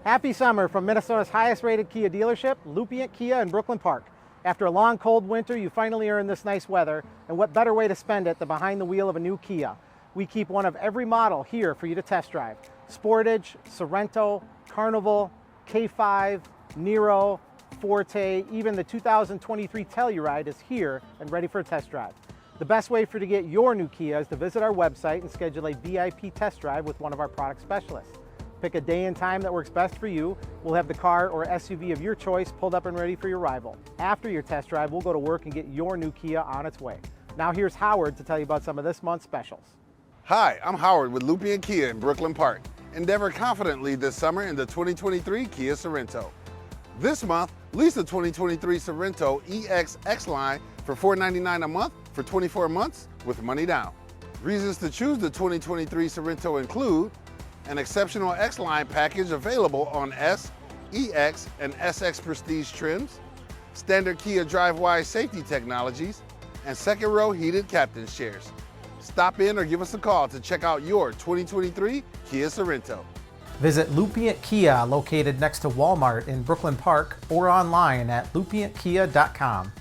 Happy summer from Minnesota's highest rated Kia dealership, Lupient Kia in Brooklyn Park. After a long cold winter, you finally earned this nice weather, and what better way to spend it than behind the wheel of a new Kia. We keep one of every model here for you to test drive. Sportage, Sorento, Carnival, K5, Nero, Forte, even the 2023 Telluride is here and ready for a test drive. The best way for you to get your new Kia is to visit our website and schedule a VIP test drive with one of our product specialists. Pick a day and time that works best for you. We'll have the car or SUV of your choice pulled up and ready for your arrival. After your test drive, we'll go to work and get your new Kia on its way. Now here's Howard to tell you about some of this month's specials. Hi, I'm Howard with Lupient Kia in Brooklyn Park. Endeavor confidently this summer in the 2023 Kia Sorento. This month, lease the 2023 Sorento EX X-Line for $499 a month for 24 months with money down. Reasons to choose the 2023 Sorento include an exceptional X-Line package available on S, EX, and SX Prestige trims, standard Kia DriveWise safety technologies, and second row heated captain's chairs. Stop in or give us a call to check out your 2023 Kia Sorento. Visit Lupient Kia, located next to Walmart in Brooklyn Park, or online at lupientkia.com.